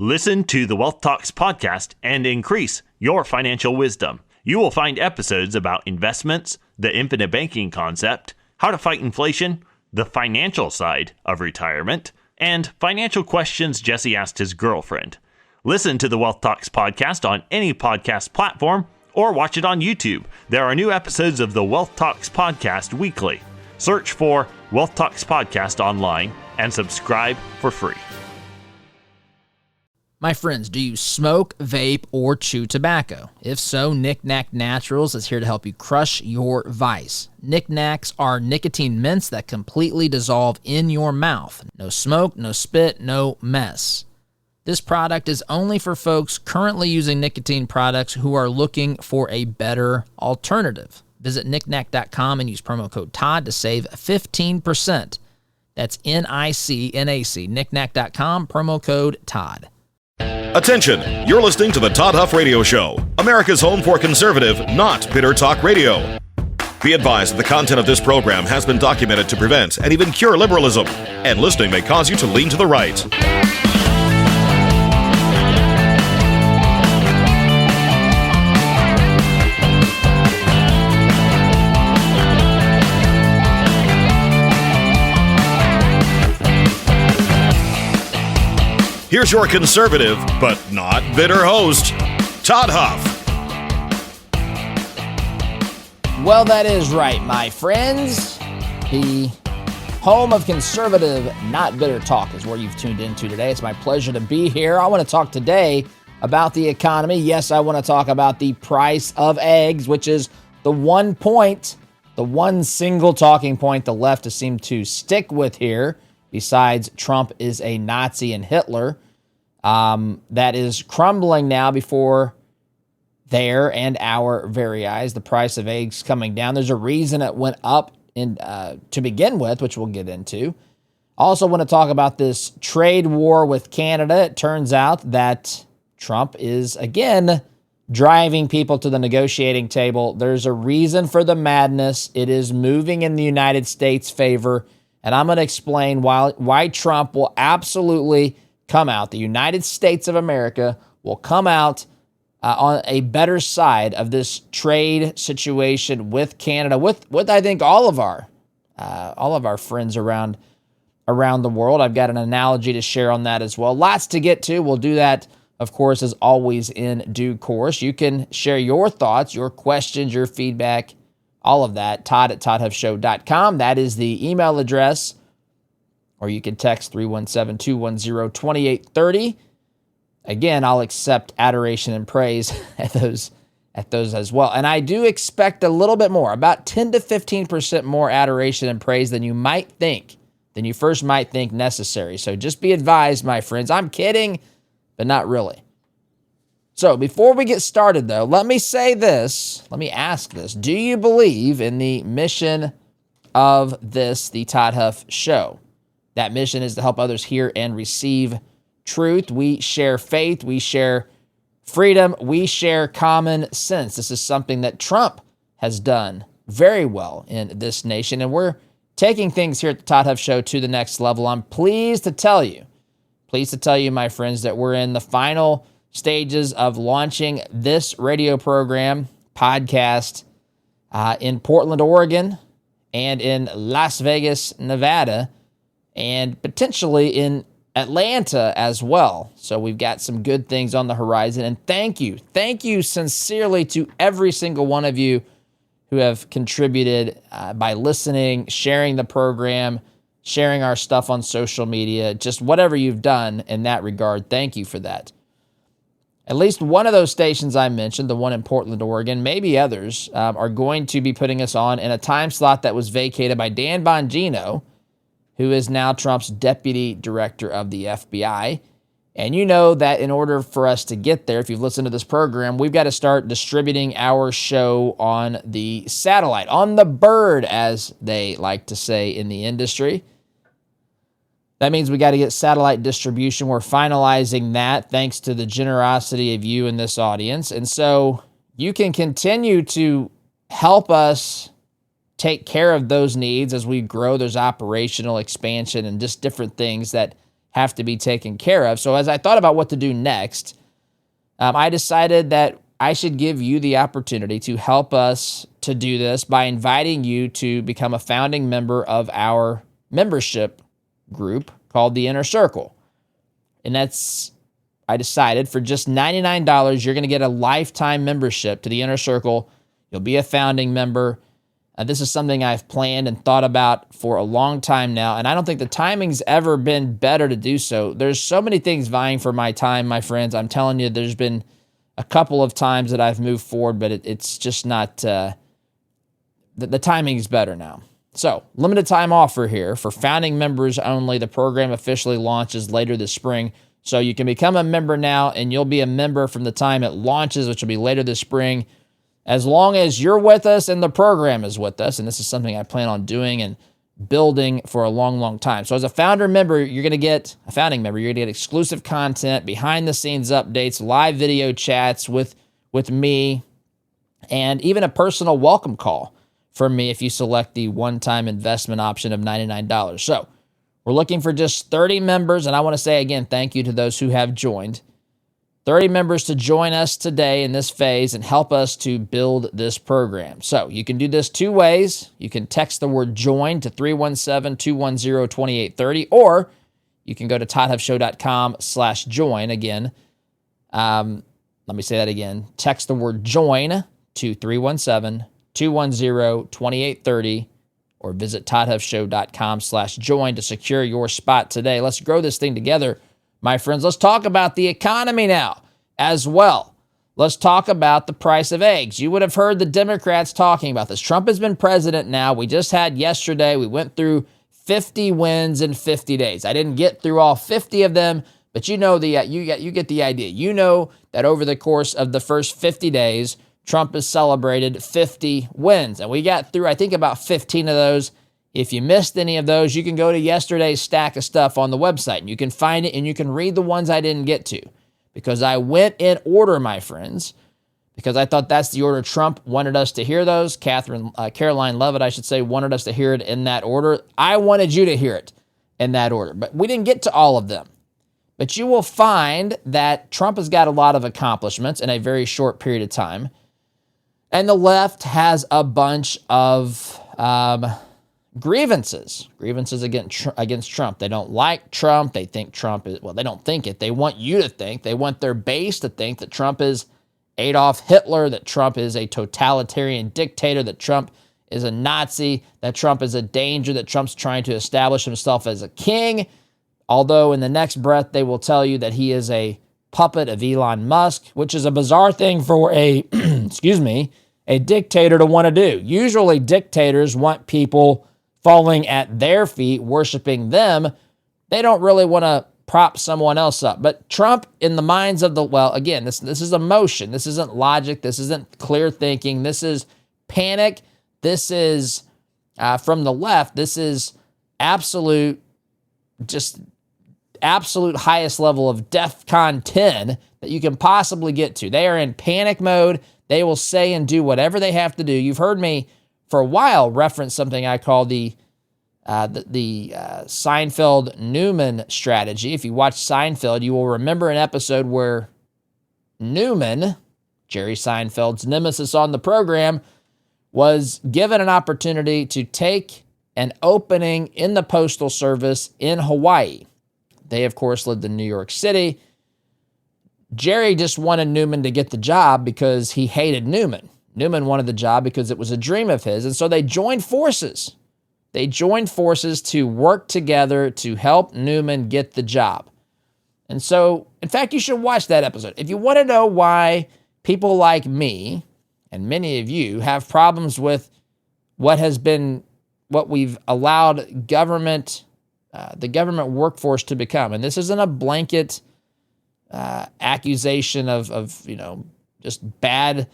Listen to the Wealth Talks podcast and increase your financial wisdom. You will find episodes about investments, the infinite banking concept, how to fight inflation, the financial side of retirement, and financial questions Jesse asked his girlfriend. Listen to the Wealth Talks podcast on any podcast platform or watch it on YouTube. There are new episodes of the Wealth Talks podcast weekly. Search for Wealth Talks podcast online and subscribe for free. My friends, do you smoke, vape, or chew tobacco? If so, Knick Knack Naturals is here to help you crush your vice. Knick Knacks are nicotine mints that completely dissolve in your mouth. No smoke, no spit, no mess. This product is only for folks currently using nicotine products who are looking for a better alternative. Visit knickknack.com and use promo code Todd to save 15%. That's NICNAC, knickknack.com, promo code Todd. Attention, you're listening to the Todd Huff Radio Show, America's home for conservative, not bitter talk radio. Be advised that the content of this program has been documented to prevent and even cure liberalism, and listening may cause you to lean to the right. Here's your conservative, but not bitter host, Todd Huff. Well, that is right, my friends. The home of conservative, not bitter talk is where you've tuned into today. It's my pleasure to be here. I want to talk today about the economy. Yes, I want to talk about the price of eggs, which is the one single talking point the left has seemed to stick with here. Besides, Trump is a Nazi and Hitler. That is crumbling now before their and our very eyes. The price of eggs coming down. There's a reason it went up to begin with, which we'll get into. Also want to talk about this trade war with Canada. It turns out that Trump is, again, driving people to the negotiating table. There's a reason for the madness. It is moving in the United States' favor. And I'm going to explain why Trump will absolutely come out. The United States of America will come out on a better side of this trade situation with Canada, with I think all of our friends around the world. I've got an analogy to share on that as well. Lots to get to. We'll do that, of course, as always, in due course. You can share your thoughts, your questions, your feedback, all of that, todd@toddhuffshow.com. That is the email address. Or you can text 317-210-2830. Again, I'll accept adoration and praise at those as well. And I do expect a little bit more, about 10 to 15% more adoration and praise than you first might think necessary. So just be advised, my friends. I'm kidding, but not really. So before we get started, though, let me ask this. Do you believe in the mission of the Todd Huff Show? That mission is to help others hear and receive truth. We share faith. We share freedom. We share common sense. This is something that Trump has done very well in this nation, and we're taking things here at the Todd Huff Show to the next level. I'm pleased to tell you, my friends, that we're in the final stages of launching this radio program, podcast, in Portland, Oregon, and in Las Vegas, Nevada, and potentially in Atlanta as well. So we've got some good things on the horizon. And thank you sincerely to every single one of you who have contributed by listening, sharing the program, sharing our stuff on social media, just whatever you've done in that regard. Thank you for that. At least one of those stations I mentioned, the one in Portland, Oregon, maybe others, are going to be putting us on in a time slot that was vacated by Dan Bongino, who is now Trump's deputy director of the FBI. And you know that in order for us to get there, if you've listened to this program, we've got to start distributing our show on the satellite, on the bird, as they like to say in the industry. That means we got to get satellite distribution. We're finalizing that thanks to the generosity of you in this audience. And so you can continue to help us take care of those needs as we grow. There's operational expansion and just different things that have to be taken care of. So as I thought about what to do next, I decided that I should give you the opportunity to help us to do this by inviting you to become a founding member of our membership group called the Inner Circle. And I decided for just $99, you're going to get a lifetime membership to the Inner Circle. You'll be a founding member. This is something I've planned and thought about for a long time now, and I don't think the timing's ever been better to do so. There's so many things vying for my time, my friends. I'm telling you, there's been a couple of times that I've moved forward, but it's just not, the timing is better now. So, limited time offer here for founding members only. The program officially launches later this spring. So you can become a member now, and you'll be a member from the time it launches, which will be later this spring, as long as you're with us and the program is with us. And this is something I plan on doing and building for a long, long time. So as a founding member, you're going to get exclusive content, behind-the-scenes updates, live video chats with me, and even a personal welcome call from me if you select the one-time investment option of $99. So we're looking for just 30 members, and I want to say again, thank you to those who have joined. 30 members to join us today in this phase and help us to build this program. So you can do this two ways. You can text the word JOIN to 317-210-2830, or you can go to toddhuffshow.com/join. Again, let me say that again. Text the word JOIN to 317-210-2830, or visit toddhuffshow.com/join to secure your spot today. Let's grow this thing together, my friends. Let's talk about the economy now as well. Let's talk about the price of eggs. You would have heard the Democrats talking about this. Trump has been president now. We just had yesterday, we went through 50 wins in 50 days. I didn't get through all 50 of them, but you know you get the idea. You know that over the course of the first 50 days, Trump has celebrated 50 wins. And we got through, I think, about 15 of those. If you missed any of those, you can go to yesterday's stack of stuff on the website, and you can find it, and you can read the ones I didn't get to, because I went in order, my friends, because I thought that's the order Trump wanted us to hear those. Caroline Levitt, I should say, wanted us to hear it in that order. I wanted you to hear it in that order, but we didn't get to all of them. But you will find that Trump has got a lot of accomplishments in a very short period of time, and the left has a bunch of grievances against Trump. They don't like Trump. They think Trump is, well, they don't think it. They want you to think. They want their base to think that Trump is Adolf Hitler, that Trump is a totalitarian dictator, that Trump is a Nazi, that Trump is a danger, that Trump's trying to establish himself as a king. Although in the next breath, they will tell you that he is a puppet of Elon Musk, which is a bizarre thing for a dictator to want to do. Usually dictators want people falling at their feet, worshiping them. They don't really want to prop someone else up. But Trump, in the minds of again, this is emotion. This isn't logic. This isn't clear thinking. This is panic. This is, from the left, this is absolute highest level of DEFCON 10 that you can possibly get to. They are in panic mode. They will say and do whatever they have to do. You've heard me for a while reference something I call the Seinfeld-Newman strategy. If you watch Seinfeld, you will remember an episode where Newman, Jerry Seinfeld's nemesis on the program, was given an opportunity to take an opening in the Postal Service in Hawaii. They, of course, lived in New York City. Jerry just wanted Newman to get the job because he hated Newman. Newman wanted the job because it was a dream of his, and so they joined forces. They joined forces to work together to help Newman get the job. And so, in fact, you should watch that episode. If you want to know why people like me, and many of you, have problems with what we've allowed the government workforce to become, and this isn't a blanket accusation of just bad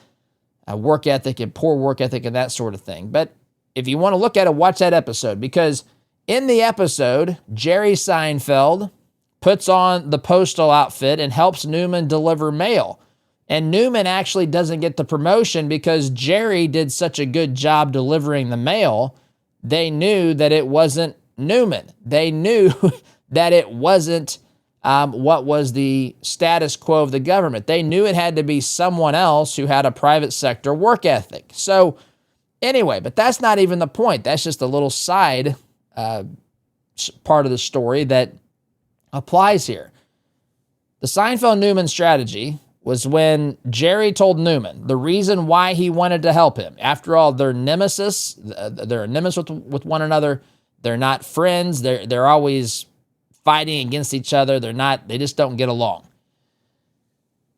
work ethic and poor work ethic and that sort of thing. But if you want to look at it, watch that episode, because in the episode, Jerry Seinfeld puts on the postal outfit and helps Newman deliver mail. And Newman actually doesn't get the promotion because Jerry did such a good job delivering the mail. They knew that it wasn't Newman. They knew that it wasn't what was the status quo of the government. They knew it had to be someone else who had a private sector work ethic. So anyway, but that's not even the point. That's just a little side part of the story that applies here. The Seinfeld-Newman strategy was when Jerry told Newman the reason why he wanted to help him. After all, they're nemesis. They're nemesis with one another. They're not friends. They're always fighting against each other. They just don't get along.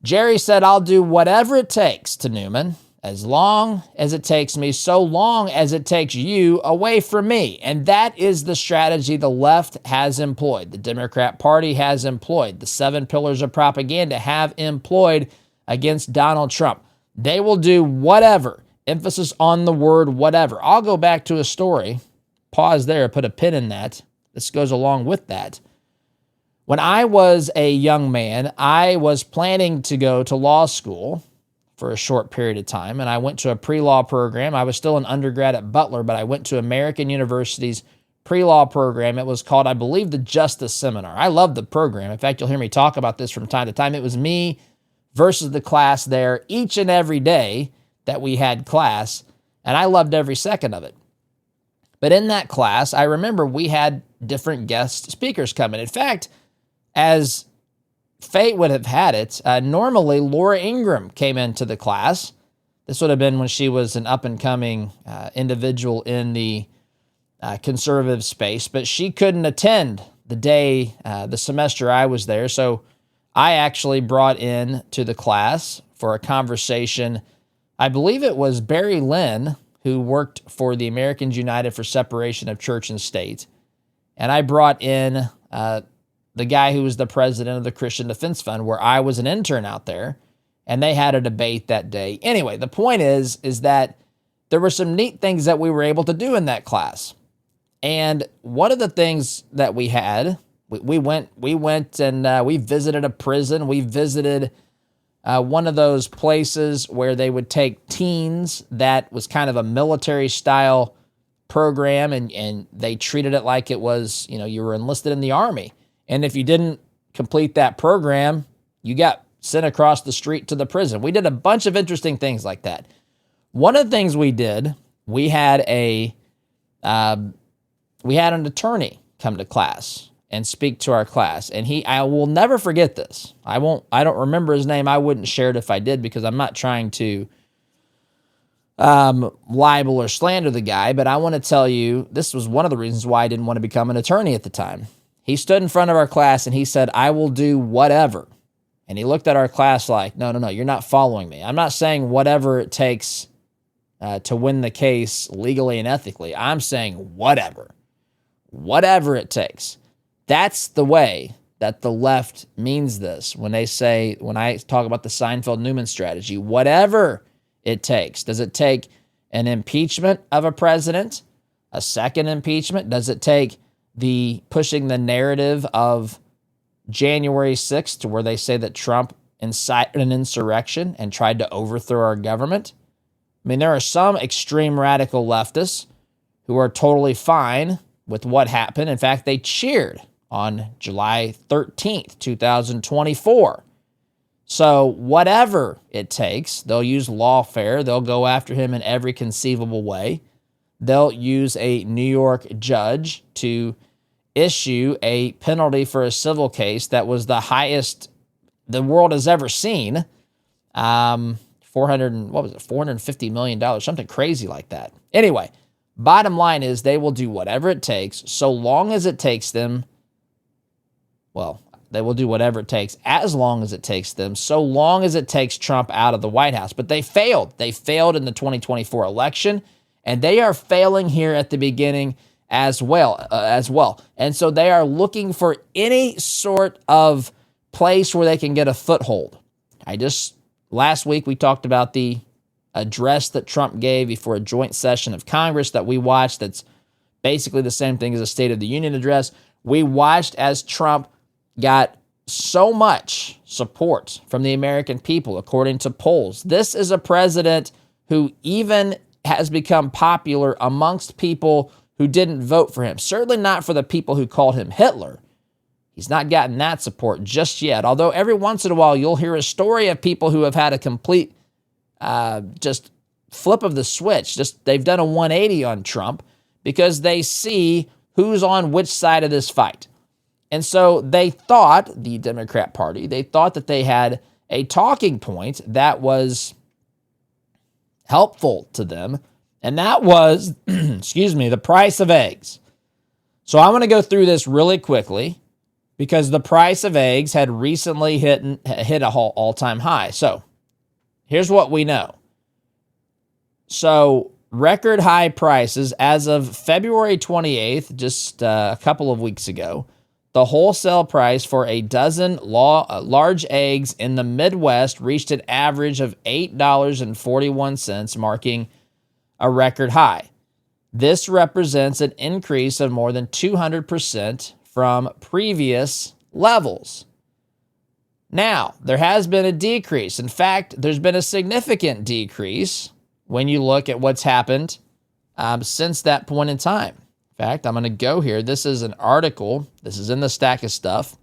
Jerry said, I'll do whatever it takes to Newman, as long as it takes me, so long as it takes you away from me. And that is the strategy the left has employed. The Democrat Party has employed. The 7 pillars of propaganda have employed against Donald Trump. They will do whatever. Emphasis on the word whatever. I'll go back to a story. Pause there, put a pin in that. This goes along with that. When I was a young man, I was planning to go to law school for a short period of time, and I went to a pre-law program. I was still an undergrad at Butler, but I went to American University's pre-law program. It was called, I believe, the Justice Seminar. I loved the program. In fact, you'll hear me talk about this from time to time. It was me versus the class there each and every day that we had class, and I loved every second of it. But in that class, I remember we had different guest speakers come in. In fact, as fate would have had it, normally Laura Ingraham came into the class. This would have been when she was an up-and-coming individual in the conservative space, but she couldn't attend the semester I was there, so I actually brought in to the class for a conversation. I believe it was Barry Lynn, who worked for the Americans United for Separation of Church and State, and I brought in the guy who was the president of the Christian Defense Fund, where I was an intern out there, and they had a debate that day. Anyway, the point is that there were some neat things that we were able to do in that class. And one of the things that we had, we went and we visited a prison. We visited one of those places where they would take teens that was kind of a military-style program, and they treated it like it was, you were enlisted in the Army. And if you didn't complete that program, you got sent across the street to the prison. We did a bunch of interesting things like that. One of the things we did, we had an attorney come to class and speak to our class. And I will never forget this. I don't remember his name. I wouldn't share it if I did, because I'm not trying to libel or slander the guy, but I want to tell you, this was one of the reasons why I didn't want to become an attorney at the time. He stood in front of our class and he said, I will do whatever. And he looked at our class like, no, you're not following me. I'm not saying whatever it takes to win the case legally and ethically. I'm saying whatever it takes. That's the way that the left means this when I talk about the Seinfeld-Newman strategy. Whatever it takes. Does it take an impeachment of a president? A second impeachment? Does it take pushing the narrative of January 6th, to where they say that Trump incited an insurrection and tried to overthrow our government? I mean, there are some extreme radical leftists who are totally fine with what happened. In fact, they cheered on July 13th, 2024. So whatever it takes, they'll use lawfare. They'll go after him in every conceivable way. They'll use a New York judge to issue a penalty for a civil case that was the highest the world has ever seen. $450 million, something crazy like that. Anyway, bottom line is they will do whatever it takes, so long as it takes them. Well, they will do whatever it takes as long as it takes them, so long as it takes Trump out of the White House. But they failed. They failed in the 2024 election, and they are failing here at the beginning as well. And so they are looking for any sort of place where they can get a foothold. Last week we talked about the address that Trump gave before a joint session of Congress that we watched. That's basically the same thing as a State of the Union address. We watched as Trump got so much support from the American people, according to polls. This is a president who even has become popular amongst people who didn't vote for him. Certainly not for the people who called him Hitler, He's not gotten that support just yet, although every once in a while you'll hear a story of people who have had a complete just flip of the switch. Just they've done a 180 on Trump because they see who's on which side of this fight. And so they thought, the Democrat Party, they thought that they had a talking point that was helpful to them, and that was, the price of eggs. So I'm going to go through this really quickly because the price of eggs had recently hit a all-time high. So here's what we know. So record high prices as of February 28th, just a couple of weeks ago. The wholesale price for a dozen large eggs in the Midwest reached an average of $8.41, marking a record high. This represents an increase of more than 200% from previous levels. Now, there has been a decrease. In fact, there's been a significant decrease when you look at what's happened since that point in time. In fact, I'm going to go here. This is an article. This is in the stack of stuff.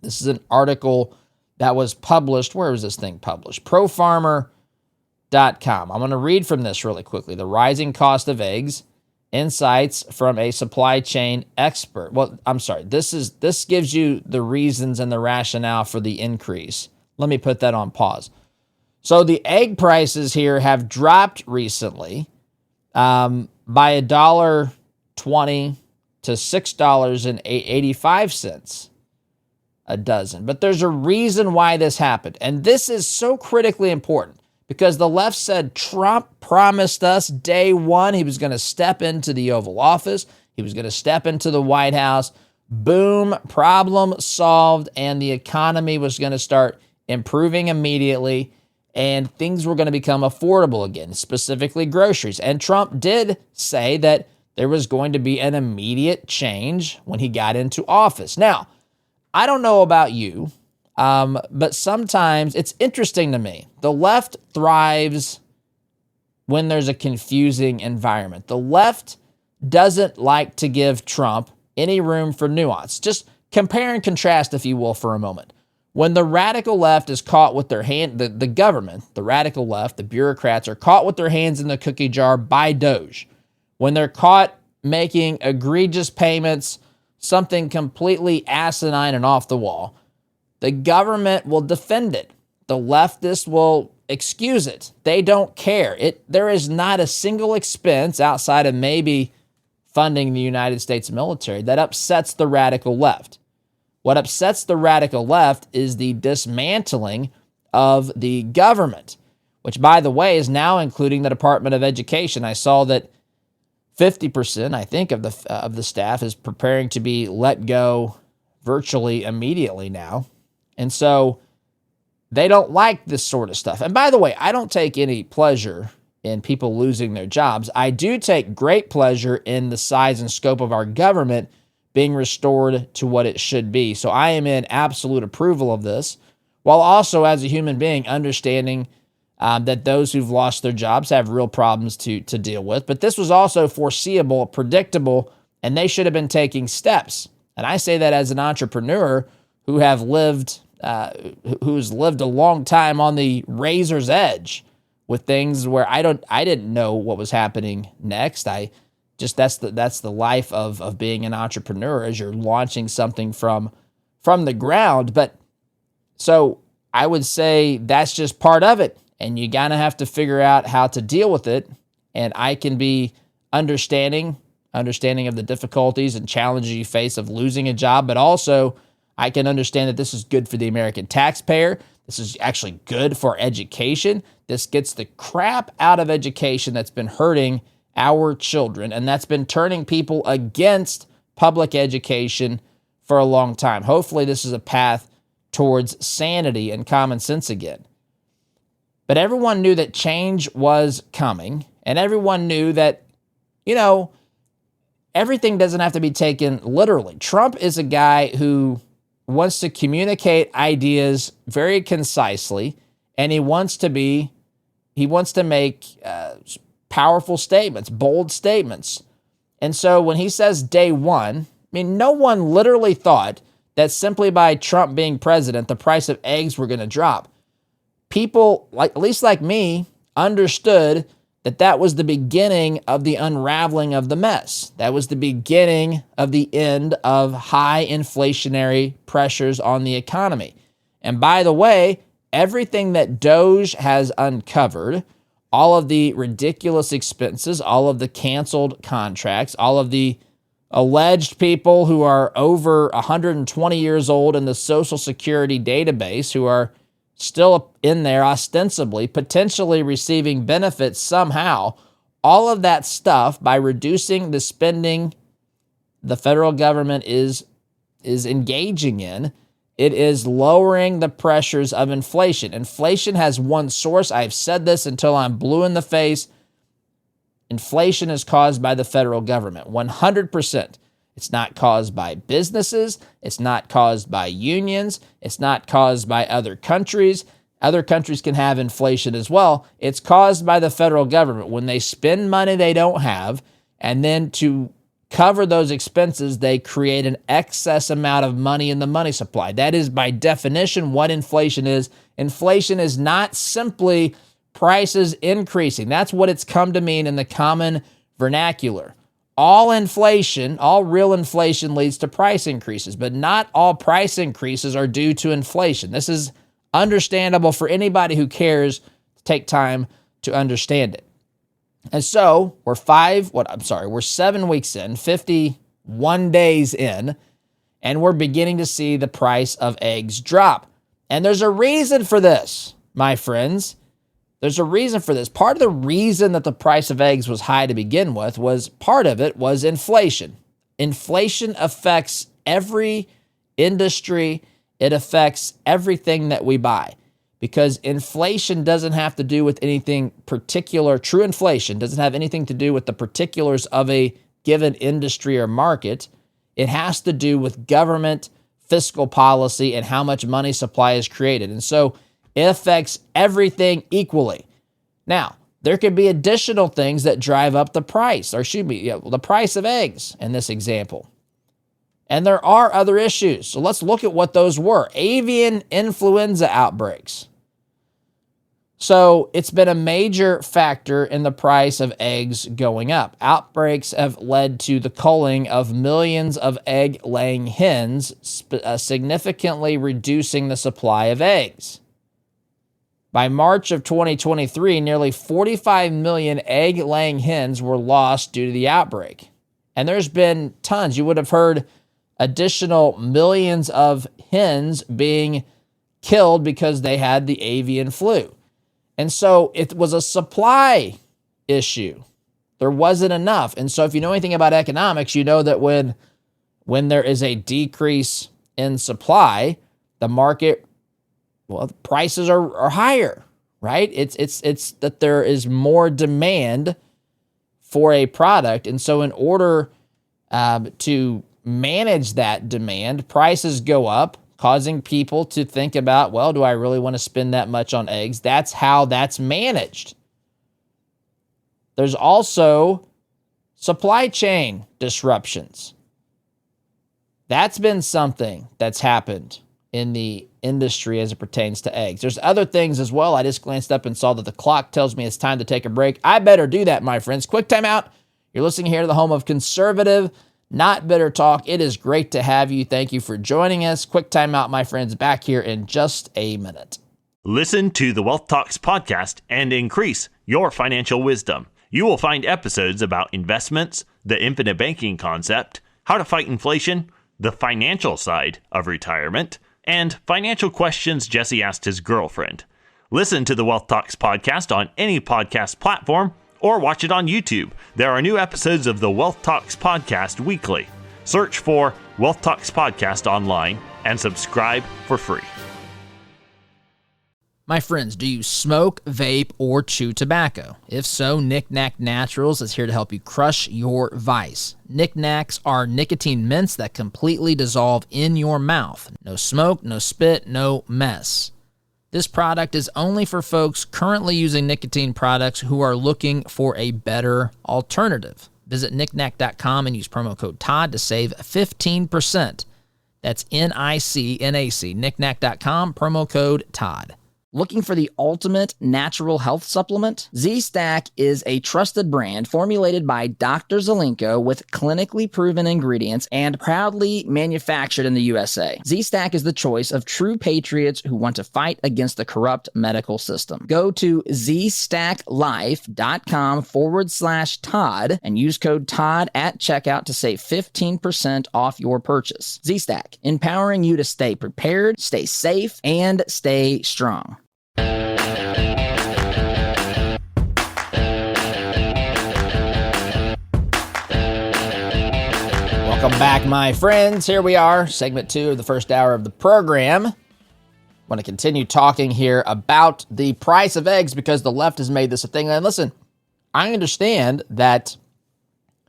This is an article that was published. Where was this thing published? ProFarmer.com. I'm going to read from this really quickly. The rising cost of eggs, insights from a supply chain expert. Well, I'm sorry. This gives you the reasons and the rationale for the increase. Let me put that on pause. So the egg prices here have dropped recently by $1.20 to $6.85 a dozen. But there's a reason why this happened. And this is so critically important because the left said Trump promised us day one he was going to step into the Oval Office. He was going to step into the White House. Boom, problem solved. And the economy was going to start improving immediately. And things were going to become affordable again, specifically groceries. And Trump did say that there was going to be an immediate change when he got into office. Now, I don't know about you, but sometimes it's interesting to me. The left thrives when there's a confusing environment. The left doesn't like to give Trump any room for nuance. Just compare and contrast, if you will, for a moment. When the radical left is caught with their hand, the government, the radical left, the bureaucrats are caught with their hands in the cookie jar by Doge. When they're caught making egregious payments, something completely asinine and off the wall, the government will defend it. The leftists will excuse it. They don't care. There is not a single expense outside of maybe funding the United States military that upsets the radical left. What upsets the radical left is the dismantling of the government, which, by the way, is now including the Department of Education. I saw that 50%, I think, of the staff is preparing to be let go virtually immediately now. And so they don't like this sort of stuff. And by the way, I don't take any pleasure in people losing their jobs. I do take great pleasure in the size and scope of our government being restored to what it should be. So I am in absolute approval of this, while also, as a human being, understanding that those who've lost their jobs have real problems to deal with. But this was also foreseeable, predictable, and they should have been taking steps. And I say that as an entrepreneur who's lived a long time on the razor's edge with things where I didn't know what was happening next. That's the life of being an entrepreneur, as you're launching something from the ground. But so I would say that's just part of it. And you gotta have to figure out how to deal with it. And I can be understanding of the difficulties and challenges you face of losing a job, but also I can understand that this is good for the American taxpayer. This is actually good for education. This gets the crap out of education that's been hurting our children, and that's been turning people against public education for a long time. Hopefully this is a path towards sanity and common sense again. But everyone knew that change was coming, and everyone knew that, everything doesn't have to be taken literally. Trump is a guy who wants to communicate ideas very concisely, and he wants to make powerful statements, bold statements. And so when he says day one, no one literally thought that simply by Trump being president, the price of eggs were going to drop. People, at least like me, understood that that was the beginning of the unraveling of the mess. That was the beginning of the end of high inflationary pressures on the economy. And by the way, everything that Doge has uncovered, all of the ridiculous expenses, all of the canceled contracts, all of the alleged people who are over 120 years old in the Social Security database who are still in there ostensibly, potentially receiving benefits somehow, all of that stuff, by reducing the spending the federal government is engaging in, it is lowering the pressures of inflation. Inflation has one source. I've said this until I'm blue in the face. Inflation is caused by the federal government, 100%. It's not caused by businesses. It's not caused by unions. It's not caused by other countries. Other countries can have inflation as well. It's caused by the federal government. When they spend money they don't have, and then to cover those expenses, they create an excess amount of money in the money supply. That is, by definition, what inflation is. Inflation is not simply prices increasing. That's what it's come to mean in the common vernacular. All inflation, all real inflation leads to price increases, but not all price increases are due to inflation. This is understandable for anybody who cares to take time to understand it. And so we're 7 weeks in, 51 days in, and we're beginning to see the price of eggs drop. And there's a reason for this, my friends. There's a reason for this. Part of the reason that the price of eggs was high to begin with was inflation. Inflation affects every industry. It affects everything that we buy, because inflation doesn't have to do with anything particular. True inflation doesn't have anything to do with the particulars of a given industry or market. It has to do with government, fiscal policy, and how much money supply is created. And so it affects everything equally. Now, there could be additional things that drive up the price, the price of eggs in this example. And there are other issues. So let's look at what those were. Avian influenza outbreaks. So it's been a major factor in the price of eggs going up. Outbreaks have led to the culling of millions of egg-laying hens, significantly reducing the supply of eggs. By March of 2023, nearly 45 million egg-laying hens were lost due to the outbreak. And there's been tons. You would have heard additional millions of hens being killed because they had the avian flu. And so it was a supply issue. There wasn't enough. And so if you know anything about economics, you know that when there is a decrease in supply, the market, the prices are higher, right? It's that there is more demand for a product. And so in order to manage that demand, prices go up, causing people to think about, well, do I really want to spend that much on eggs? That's how that's managed. There's also supply chain disruptions. That's been something that's happened in the industry as it pertains to eggs. There's other things as well. I just glanced up and saw that the clock tells me it's time to take a break. I better do that, my friends. Quick time out. You're listening here to the home of conservative, not bitter talk. It is great to have you. Thank you for joining us. Quick time out, my friends. Back here in just a minute. Listen to the Wealth Talks podcast and increase your financial wisdom. You will find episodes about investments, the infinite banking concept, how to fight inflation, the financial side of retirement, and financial questions Jesse asked his girlfriend. Listen to the Wealth Talks podcast on any podcast platform or watch it on YouTube. There are new episodes of the Wealth Talks podcast weekly. Search for Wealth Talks podcast online and subscribe for free. My friends, do you smoke, vape, or chew tobacco? If so, Knick Knack Naturals is here to help you crush your vice. Knick Knacks are nicotine mints that completely dissolve in your mouth. No smoke, no spit, no mess. This product is only for folks currently using nicotine products who are looking for a better alternative. Visit knickknack.com and use promo code Todd to save 15%. That's NICNAC, knickknack.com, promo code Todd. Looking for the ultimate natural health supplement? Z-Stack is a trusted brand formulated by Dr. Zelenko with clinically proven ingredients and proudly manufactured in the USA. Z-Stack is the choice of true patriots who want to fight against the corrupt medical system. Go to zstacklife.com/Todd and use code Todd at checkout to save 15% off your purchase. Z-Stack, empowering you to stay prepared, stay safe, and stay strong. Welcome back, my friends. Here we are, segment 2 of the first hour of the program. I want to continue talking here about the price of eggs because the left has made this a thing. And listen, I understand that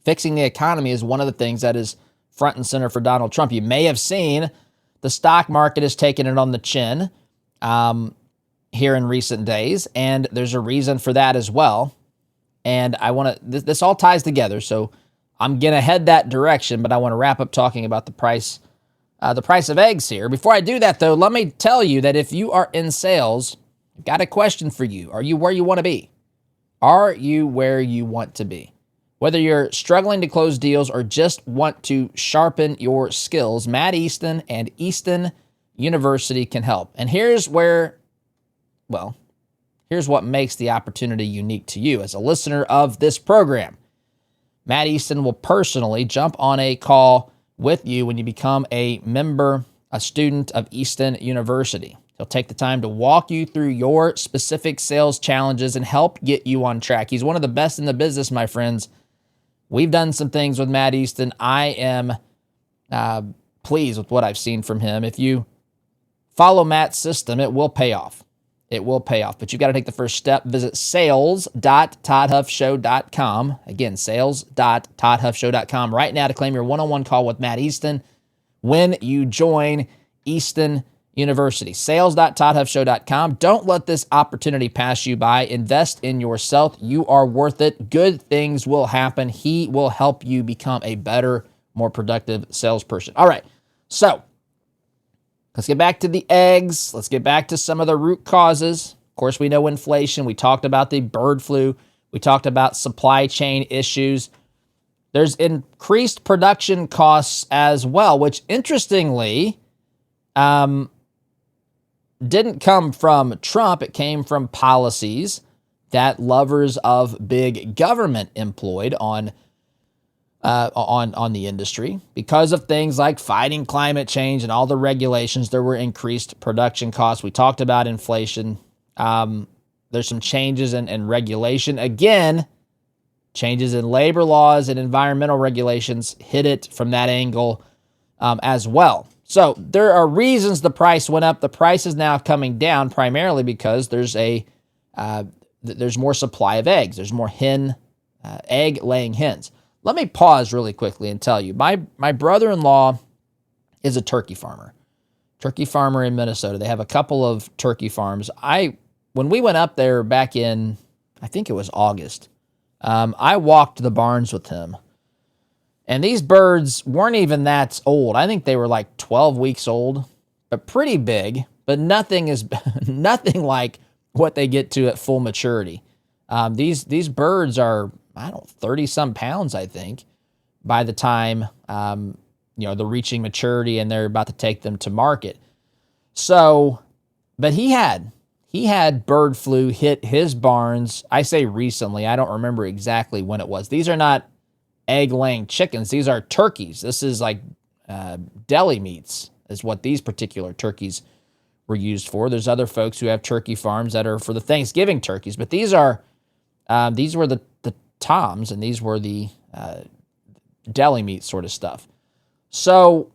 fixing the economy is one of the things that is front and center for Donald Trump. You may have seen the stock market has taken it on the chin here in recent days, and there's a reason for that as well. And I want to, this all ties together, so I'm going to head that direction, but I want to wrap up talking about the price of eggs here. Before I do that, though, let me tell you that if you are in sales, I've got a question for you. Are you where you want to be? Are you where you want to be? Whether you're struggling to close deals or just want to sharpen your skills, Matt Easton and Easton University can help. And here's what makes the opportunity unique to you as a listener of this program. Matt Easton will personally jump on a call with you when you become a member, a student of Easton University. He'll take the time to walk you through your specific sales challenges and help get you on track. He's one of the best in the business, my friends. We've done some things with Matt Easton. I am pleased with what I've seen from him. If you follow Matt's system, it will pay off. It will pay off, but you've got to take the first step. Visit sales.toddhuffshow.com. Again, sales.toddhuffshow.com right now to claim your one-on-one call with Matt Easton when you join Easton University. Sales.toddhuffshow.com. Don't let this opportunity pass you by. Invest in yourself. You are worth it. Good things will happen. He will help you become a better, more productive salesperson. All right, so let's get back to the eggs. Let's get back to some of the root causes. Of course, we know inflation. We talked about the bird flu. We talked about supply chain issues. There's increased production costs as well, which interestingly didn't come from Trump. It came from policies that lovers of big government employed on the industry. Because of things like fighting climate change and all the regulations, there were increased production costs. We talked about inflation. There's some changes in regulation. Again, changes in labor laws and environmental regulations hit it from that angle as well. So there are reasons the price went up. The price is now coming down primarily because there's more supply of eggs. There's more egg-laying hens. Let me pause really quickly and tell you, my brother-in-law is a turkey farmer in Minnesota. They have a couple of turkey farms. When we went up there back in, I think it was August, I walked the barns with him. And these birds weren't even that old. I think they were like 12 weeks old, but pretty big, but nothing like what they get to at full maturity. These birds are, 30-some pounds, I think, by the time, they're reaching maturity and they're about to take them to market. So, but he had bird flu hit his barns. I say recently, I don't remember exactly when it was. These are not egg-laying chickens. These are turkeys. This is like deli meats is what these particular turkeys were used for. There's other folks who have turkey farms that are for the Thanksgiving turkeys, but these were the toms, and these were the deli meat sort of stuff. So,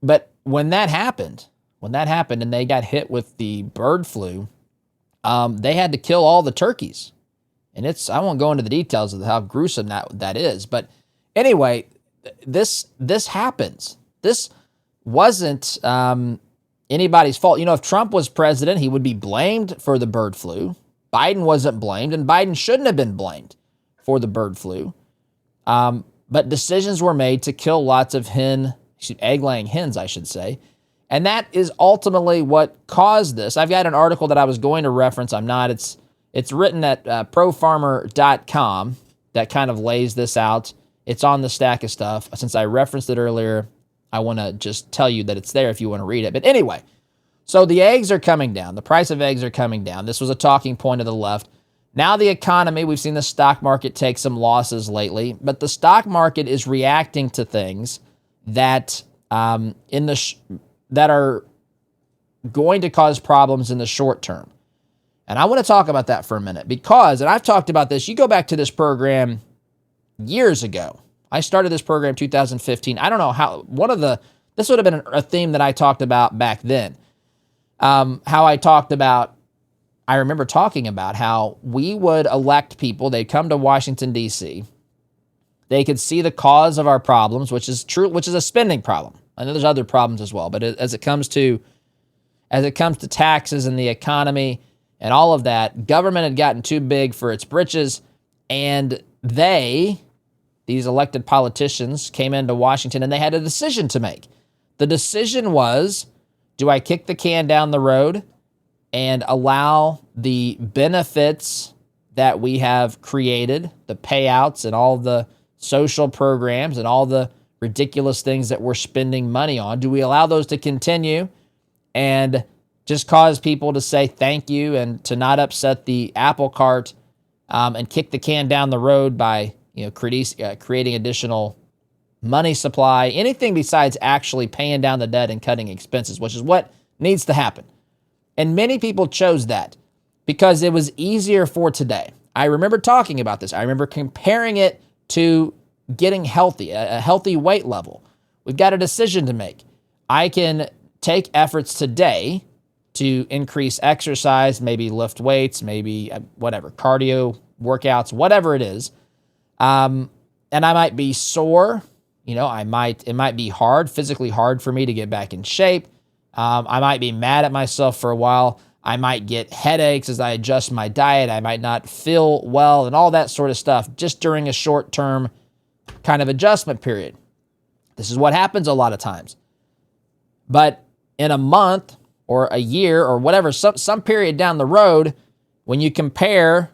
but when that happened and they got hit with the bird flu, they had to kill all the turkeys. And I won't go into the details of how gruesome that is. But anyway, this happens. This wasn't anybody's fault. If Trump was president, he would be blamed for the bird flu. Biden wasn't blamed, and Biden shouldn't have been blamed for the bird flu. But decisions were made to kill lots of hen egg-laying hens, I should say. And that is ultimately what caused this. I've got an article that I was going to reference. I'm not. It's written at profarmer.com that kind of lays this out. It's on the stack of stuff. Since I referenced it earlier, I want to just tell you that it's there if you want to read it. But anyway, so the eggs are coming down. The price of eggs are coming down. This was a talking point of the left. Now the economy, we've seen the stock market take some losses lately, but the stock market is reacting to things that that are going to cause problems in the short term. And I want to talk about that for a minute because, and I've talked about this, you go back to this program years ago. I started this program 2015. I don't know how, this would have been a theme that I talked about back then. I remember talking about how we would elect people, they'd come to Washington, D.C., they could see the cause of our problems, which is true, which is a spending problem. I know there's other problems as well, but as it comes to taxes and the economy and all of that, government had gotten too big for its britches, and these elected politicians came into Washington and they had a decision to make. The decision was, do I kick the can down the road and allow the benefits that we have created, the payouts and all the social programs and all the ridiculous things that we're spending money on, do we allow those to continue and just cause people to say thank you and to not upset the apple cart and kick the can down the road by creating additional money supply, anything besides actually paying down the debt and cutting expenses, which is what needs to happen. And many people chose that because it was easier for today. I remember talking about this. I remember comparing it to getting healthy, a healthy weight level. We've got a decision to make. I can take efforts today to increase exercise, maybe lift weights, maybe whatever, cardio, workouts, whatever it is. And I might be sore. It might be physically hard for me to get back in shape. I might be mad at myself for a while. I might get headaches as I adjust my diet. I might not feel well and all that sort of stuff just during a short-term kind of adjustment period. This is what happens a lot of times. But in a month or a year or whatever, some period down the road, when you compare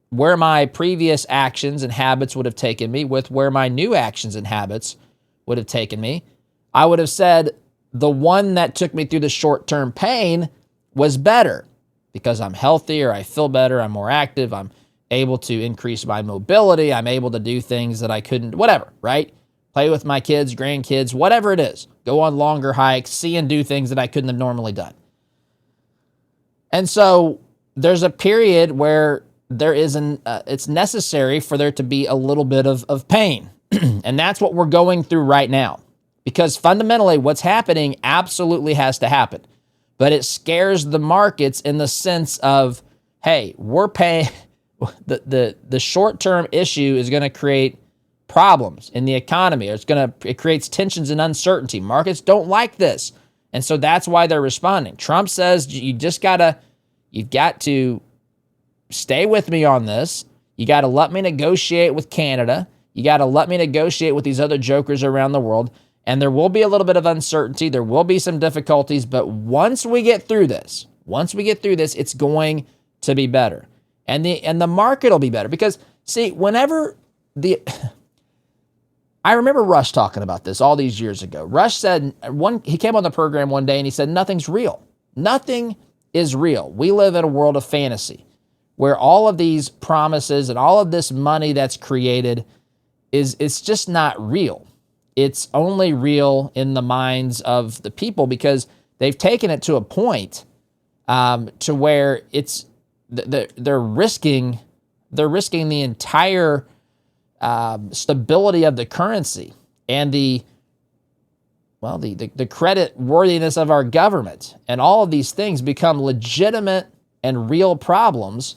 where my previous actions and habits would have taken me with where my new actions and habits would have taken me, I would have said the one that took me through the short-term pain was better because I'm healthier, I feel better, I'm more active, I'm able to increase my mobility, I'm able to do things that I couldn't, whatever, right? Play with my kids, grandkids, whatever it is. Go on longer hikes, see and do things that I couldn't have normally done. And so there's a period where it's necessary for there to be a little bit of pain. And that's what we're going through right now. Because fundamentally, what's happening absolutely has to happen. But it scares the markets in the sense of, hey, we're paying, the short-term issue is going to create problems in the economy. It creates tensions and uncertainty. Markets don't like this. And so that's why they're responding. Trump says you've got to stay with me on this. You got to let me negotiate with Canada. You got to let me negotiate with these other jokers around the world. And there will be a little bit of uncertainty. There will be some difficulties. But once we get through this, it's going to be better. And the market will be better. Because, see, I remember Rush talking about this all these years ago. Rush said, he came on the program one day and he said, nothing's real. Nothing is real. We live in a world of fantasy where all of these promises and all of this money that's created it's just not real. It's only real in the minds of the people because they've taken it to a point to where they're risking the entire stability of the currency and the credit worthiness of our government, and all of these things become legitimate and real problems,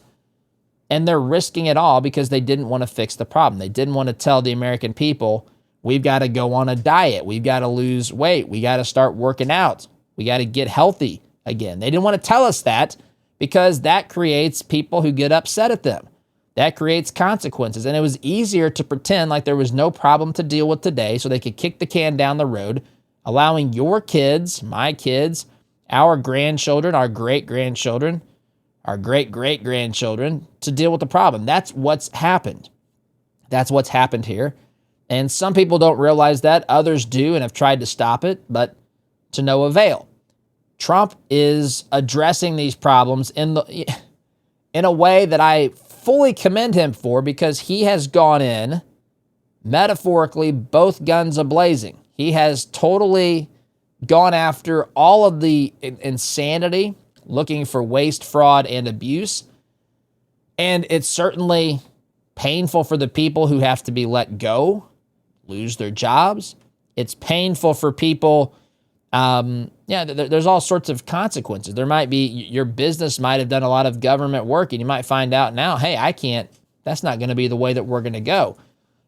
and they're risking it all because they didn't want to fix the problem. They didn't want to tell the American people, we've got to go on a diet, we've got to lose weight, we got to start working out, we got to get healthy again. They didn't want to tell us that because that creates people who get upset at them. that creates consequences. And it was easier to pretend like there was no problem to deal with today so they could kick the can down the road, allowing your kids, my kids, our grandchildren, our great-grandchildren, our great-great-grandchildren to deal with the problem. That's what's happened. That's what's happened here. And some people don't realize that. Others do and have tried to stop it, but to no avail. Trump is addressing these problems in a way that I fully commend him for, because he has gone in, metaphorically, both guns a-blazing. He has totally gone after all of the insanity, looking for waste, fraud, and abuse. And it's certainly painful for the people who have to be let go, lose their jobs. It's painful for people. There's all sorts of consequences. There might be, your business might have done a lot of government work, and you might find out now, hey, that's not going to be the way that we're going to go.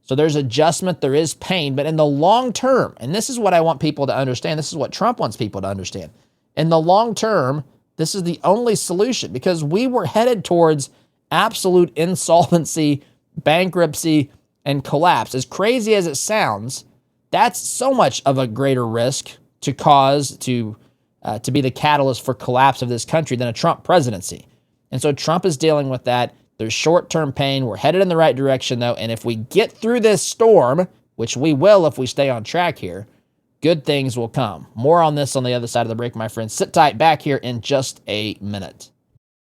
So there's adjustment, there is pain, but in the long term, and this is what I want people to understand, this is what Trump wants people to understand. In the long term, this is the only solution, because we were headed towards absolute insolvency, bankruptcy, and collapse. As crazy as it sounds, that's so much of a greater risk to cause to be the catalyst for collapse of this country than a Trump presidency. And so Trump is dealing with that. There's short-term pain. We're headed in the right direction, though. And if we get through this storm, which we will if we stay on track here, good things will come. More on this on the other side of the break, my friends. Sit tight, back here in just a minute.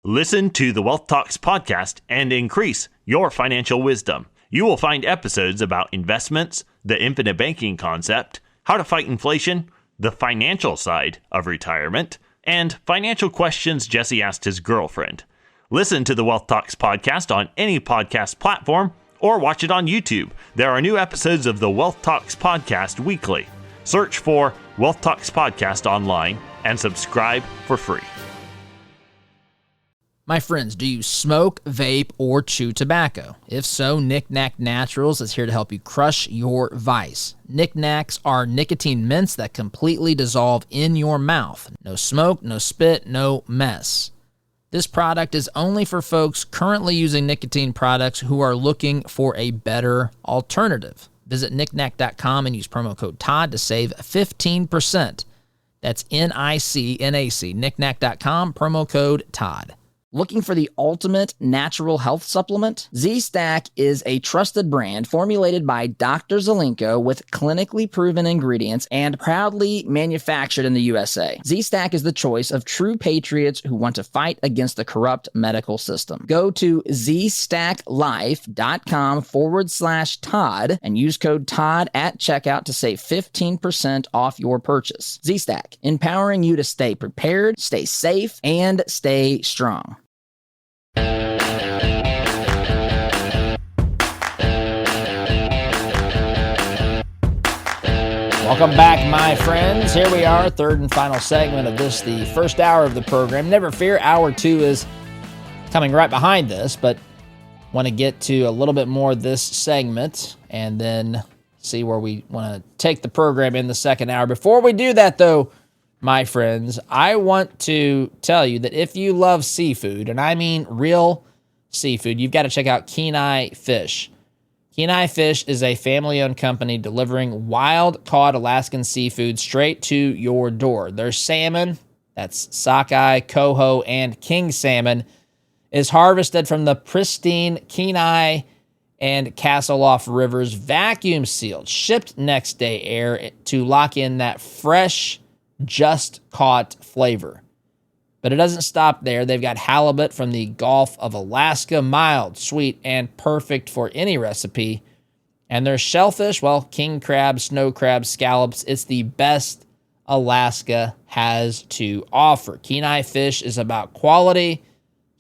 Listen to the Wealth Talks podcast and increase your financial wisdom. You will find episodes about investments, the infinite banking concept, how to fight inflation, the financial side of retirement, and financial questions Jesse asked his girlfriend. Listen to the Wealth Talks podcast on any podcast platform or watch it on YouTube. There are new episodes of the Wealth Talks podcast weekly. Search for Wealth Talks podcast online and subscribe for free. My friends, do you smoke, vape, or chew tobacco? If so, Knick Knack Naturals is here to help you crush your vice. Knick Knacks are nicotine mints that completely dissolve in your mouth. No smoke, no spit, no mess. This product is only for folks currently using nicotine products who are looking for a better alternative. Visit knickknack.com and use promo code Todd to save 15%. That's NICNAC, knickknack.com, promo code Todd. Looking for the ultimate natural health supplement? Z-Stack is a trusted brand formulated by Dr. Zelenko with clinically proven ingredients and proudly manufactured in the USA. Z-Stack is the choice of true patriots who want to fight against the corrupt medical system. Go to zstacklife.com/Todd and use code Todd at checkout to save 15% off your purchase. Z-Stack, empowering you to stay prepared, stay safe, and stay strong. Welcome back, my friends. Here we are, third and final segment of this, the first hour of the program. Never fear, hour two is coming right behind this, but want to get to a little bit more of this segment and then see where we want to take the program in the second hour. Before we do that, though, my friends, I want to tell you that if you love seafood, and I mean real seafood, you've got to check out Kenai Fish. Kenai Fish is a family-owned company delivering wild-caught Alaskan seafood straight to your door. Their salmon, that's sockeye, coho, and king salmon, is harvested from the pristine Kenai and Castleoff rivers, vacuum-sealed, shipped next-day air to lock in that fresh, just-caught flavor. But it doesn't stop there. They've got halibut from the Gulf of Alaska, mild, sweet, and perfect for any recipe. And their shellfish, well, king crab, snow crab, scallops, it's the best Alaska has to offer. Kenai Fish is about quality,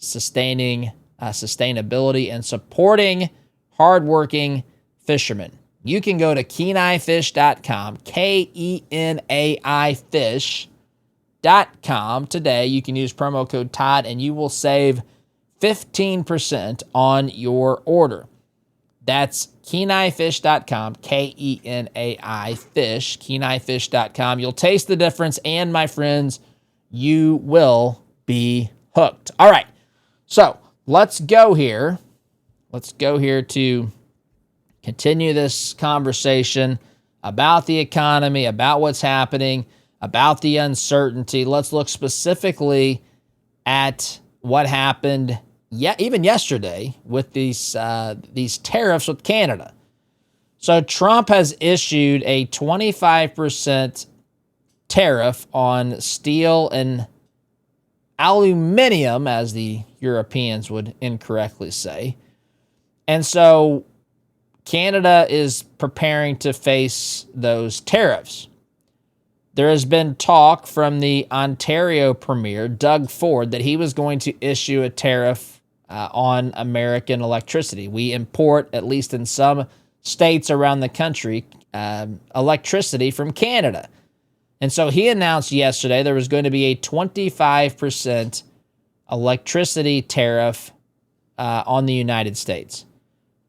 sustainability, and supporting hardworking fishermen. You can go to KenaiFish.com, Kenai Fish.com today. You can use promo code Todd and you will save 15% on your order. That's KenaiFish.com, Kenai Fish, KenaiFish.com. You'll taste the difference, and my friends, you will be hooked. All right, so let's go here let's go here to continue this conversation about the economy, about what's happening, about the uncertainty. Let's look specifically at what happened even yesterday with these tariffs with Canada. So Trump has issued a 25% tariff on steel and aluminum, as the Europeans would incorrectly say. And so Canada is preparing to face those tariffs. There has been talk from the Ontario Premier, Doug Ford, that he was going to issue a tariff on American electricity. We import, at least in some states around the country, electricity from Canada. And so he announced yesterday there was going to be a 25% electricity tariff on the United States.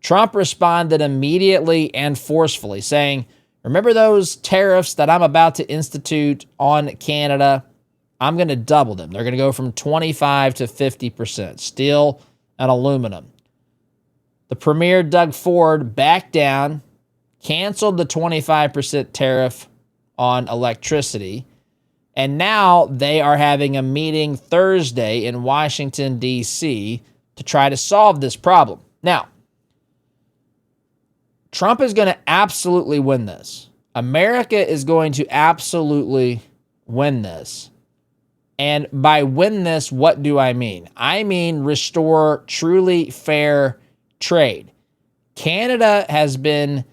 Trump responded immediately and forcefully, saying, remember those tariffs that I'm about to institute on Canada? I'm going to double them. They're going to go from 25 to 50%, steel and aluminum. The Premier, Doug Ford, backed down, canceled the 25% tariff on electricity, and now they are having a meeting Thursday in Washington, D.C. to try to solve this problem. Now, Trump is going to absolutely win this. America is going to absolutely win this. And by win this, what do I mean? I mean restore truly fair trade. Canada has been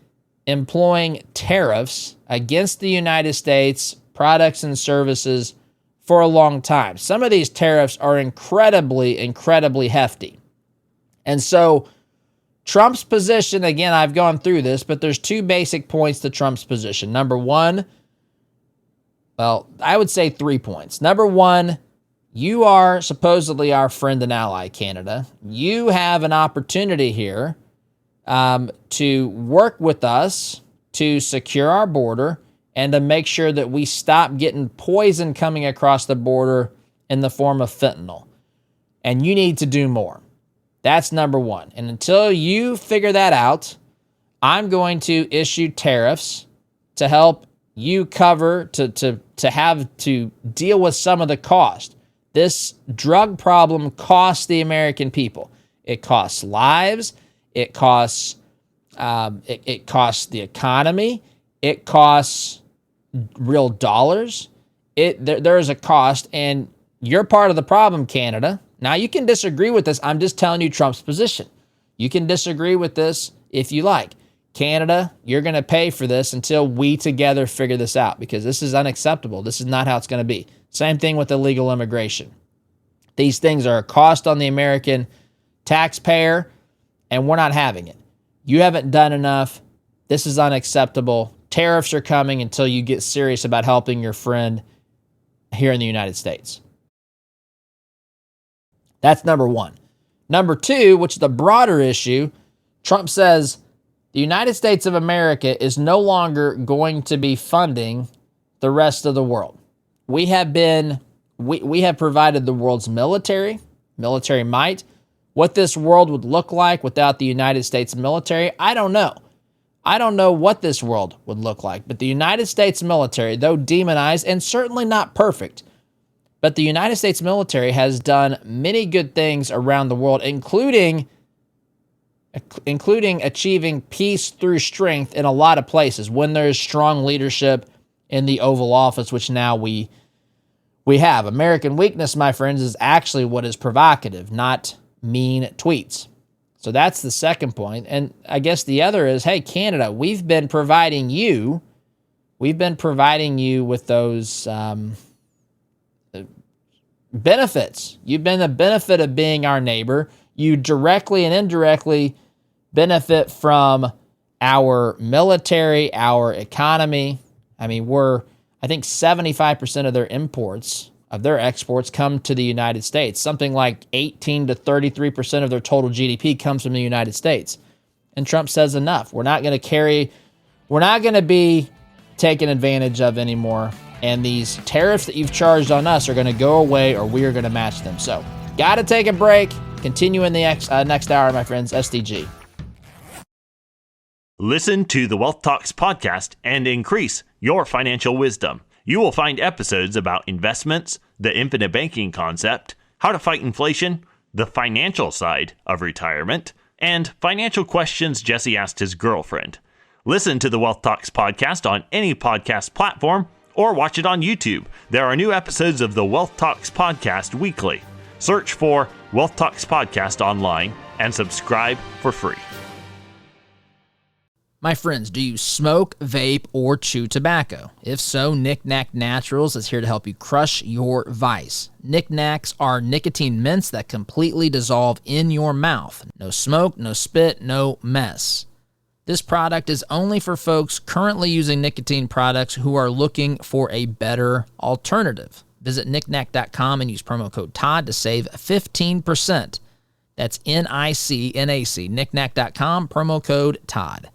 employing tariffs against the United States products and services for a long time. Some of these tariffs are incredibly, incredibly hefty. And so Trump's position, again, I've gone through this, but there's two basic points to Trump's position. Number one, well, I would say 3 points. Number one, you are supposedly our friend and ally, Canada. You have an opportunity here to work with us to secure our border and to make sure that we stop getting poison coming across the border in the form of fentanyl. And you need to do more. That's number one. And until you figure that out, I'm going to issue tariffs to help you cover, to have to deal with some of the cost. This drug problem costs the American people. It costs lives. It costs it costs the economy. It costs real dollars. There is a cost, and you're part of the problem, Canada. Now, you can disagree with this. I'm just telling you Trump's position. You can disagree with this if you like. Canada, you're going to pay for this until we together figure this out, because this is unacceptable. This is not how it's going to be. Same thing with illegal immigration. These things are a cost on the American taxpayer, and we're not having it. You haven't done enough. This is unacceptable. Tariffs are coming until you get serious about helping your friend here in the United States. That's number one. Number two, which is the broader issue, Trump says the United States of America is no longer going to be funding the rest of the world. We have provided the world's military might. What this world would look like without the United States military, I don't know. I don't know what this world would look like. But the United States military, though demonized and certainly not perfect, but the United States military has done many good things around the world, including achieving peace through strength in a lot of places when there's strong leadership in the Oval Office, which now we have. American weakness, my friends, is actually what is provocative, not mean tweets. So that's the second point. And I guess the other is, hey, Canada, we've been providing you with those benefits. You've been the benefit of being our neighbor. You directly and indirectly benefit from our military, our economy. I mean, I think 75% of their imports, of their exports, come to the United States. Something like 18 to 33% of their total GDP comes from the United States. And Trump says enough. We're not going to be taken advantage of anymore. And these tariffs that you've charged on us are going to go away, or we are going to match them. So, got to take a break. Continue in the next hour, my friends. SDG. Listen to the Wealth Talks podcast and increase your financial wisdom. You will find episodes about investments, the infinite banking concept, how to fight inflation, the financial side of retirement, and financial questions Jesse asked his girlfriend. Listen to the Wealth Talks podcast on any podcast platform or watch it on YouTube. There are new episodes of the Wealth Talks podcast weekly. Search for Wealth Talks podcast online and subscribe for free. My friends, do you smoke, vape, or chew tobacco? If so, Knick Knack Naturals is here to help you crush your vice. Knick Knacks are nicotine mints that completely dissolve in your mouth. No smoke, no spit, no mess. This product is only for folks currently using nicotine products who are looking for a better alternative. Visit knickknack.com and use promo code Todd to save 15%. That's NICNAC, knickknack.com, promo code Todd.